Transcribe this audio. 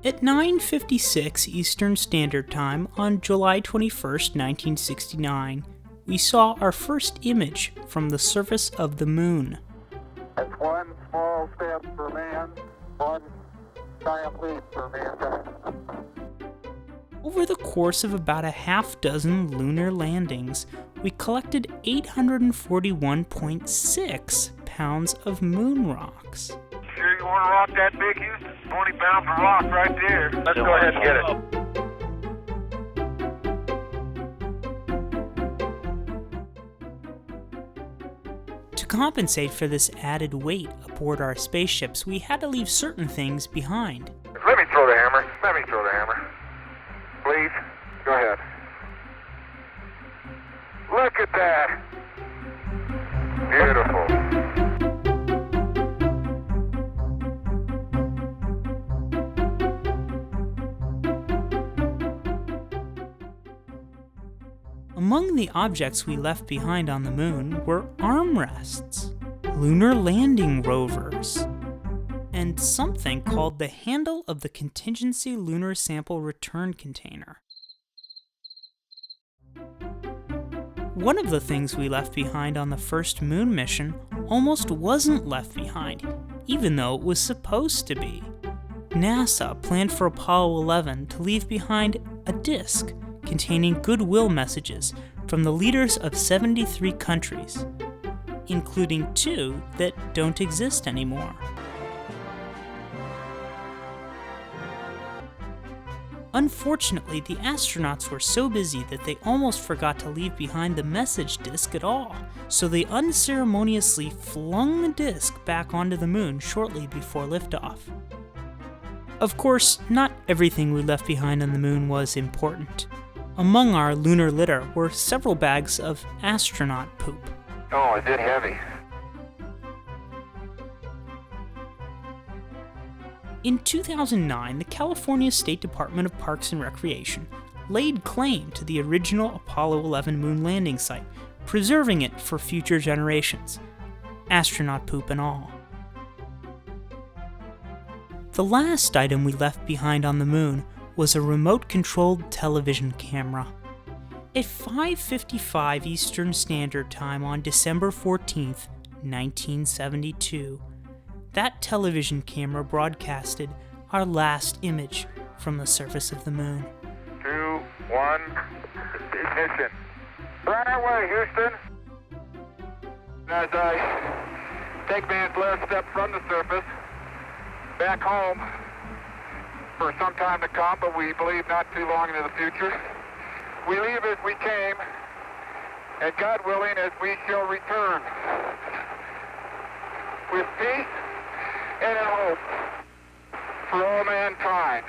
At 9:56 Eastern Standard Time on July 21st, 1969, we saw our first image from the surface of the moon. That's one small step for man, one giant leap for mankind. Over the course of about a half dozen lunar landings, we collected 841.6 pounds of moon rocks. Sure you want to rock that big, Houston? 20 pounds of rock right there. Let's go ahead and get it. To compensate for this added weight aboard our spaceships, we had to leave certain things behind. Let me throw the hammer. Please, go ahead. Look at that. Beautiful. Among the objects we left behind on the moon were armrests, lunar landing rovers, and something called the handle of the Contingency Lunar Sample Return Container. One of the things we left behind on the first moon mission almost wasn't left behind, even though it was supposed to be. NASA planned for Apollo 11 to leave behind a disk containing goodwill messages from the leaders of 73 countries, including 2 that don't exist anymore. Unfortunately, the astronauts were so busy that they almost forgot to leave behind the message disk at all, so they unceremoniously flung the disk back onto the moon shortly before liftoff. Of course, not everything we left behind on the moon was important. Among our lunar litter were several bags of astronaut poop. Oh, is it heavy? In 2009, the California State Department of Parks and Recreation laid claim to the original Apollo 11 moon landing site, preserving it for future generations, astronaut poop and all. The last item we left behind on the moon was a remote-controlled television camera. At 5:55 Eastern Standard Time on December 14th, 1972, that television camera broadcasted our last image from the surface of the moon. 2, 1, ignition. Right away, Houston. As I take man's last step from the surface, back home for some time to come, but we believe not too long into the future. We leave as we came, and God willing, as we shall return, with peace and in hope for all mankind.